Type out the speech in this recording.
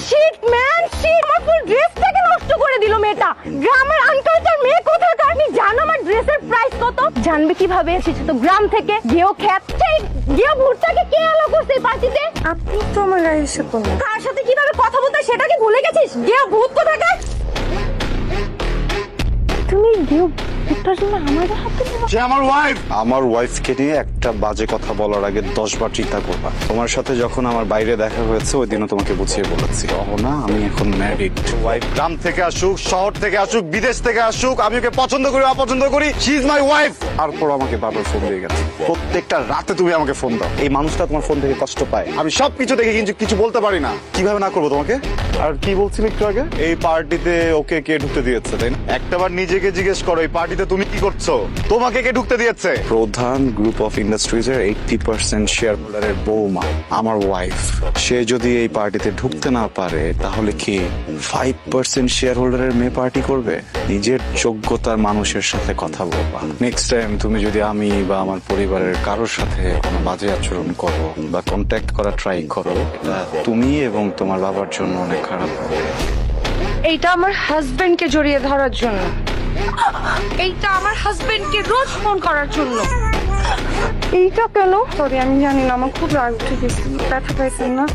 Shit man sheet, আমার ফুল ড্রেসটাকে নষ্ট করে দিল মেয়েটা। গ্রামের আনকালচার মেয়ে কোথাকার। আপনি জানো আমার ড্রেসের প্রাইস কত? জানবে কিভাবে? এসেছে তো গ্রাম থেকে। গেও খ্যাপছে, গেও ভুট্টাকে কে আলো করছে এই পার্টিতে? আপনি তো আমার গায়ে এসে পড়লেন। কার সাথে কিভাবে কথা বলতে সেটা কি ভুলে গেছিস? গেও ভূত কোথাকার। তুমি গেও ভুট্টার জন্য আমাদের হাতে নেওয়া। সে আমার ওয়াইফ। আমার ওয়াইফকে নিয়ে একটা বাজে কথা বলার আগে 10 বার চিন্তা করবা। তোমার সাথে যখন আমার বাইরে দেখা হয়েছে ওই দিনও তোমাকে বুঝিয়ে বলেছি, না আমি এখন ম্যারিড। ওয়াইফ গ্রাম থেকে আসুক, শহর থেকে আসুক, বিদেশ থেকে আসুক, আমি ওকে পছন্দ করি অপছন্দ করি, শি ইজ মাই ওয়াইফ। তারপর আমাকে বারবার ফোন দিয়ে গেছে। প্রত্যেকটা রাতে তুমি আমাকে ফোন দাও। এই মানুষটা তোমার ফোন থেকে কষ্ট পায়। আমি সবকিছু দেখে কিন্তু কিছু বলতে পারি না। কিভাবে না করবো তোমাকে? আর কি বলছিলে একটু আগে? এই পার্টিতে ওকে কে ঢুকতে দিয়েছে, তাই না? একটাবার নিজেকে জিজ্ঞেস করো, এই পার্টিতে তুমি কি করছো? তোমাকে কে ঢুকতে দিয়েছে? প্রধান গ্রুপ অফ ইন্ডাস্ট্রিজের 80% শেয়ার হোল্ডারের বৌমা আমার ওয়াইফ। সে যদি এই পার্টিতে ঢুকতে না পারে তাহলে কি 5% শেয়ার হোল্ডারের মেয়ে পার্টি করবে? নিজের যোগ্যতার মানুষের সাথে কথা বলবা। নেক্সট টাইম তুমি যদি আমি বা আমার পরিবারের কারোর সাথে কোনো বাজে আচরণ করো বা কন্ট্যাক্ট করা ট্রাই করো, এটা তুমি এবং তোমার বাবার জন্য অনেক খারাপ হবে। এইটা আমার হাজবেন্ডকে জড়িয়ে ধরার জন্য, এইটা আমার হাজবেন্ডকে রোজ ফোন করার জন্য। এইটা কেন? সরি আমি জানি না, আমার খুব রাগ উঠে গেছে। ব্যথা পাইছেন না?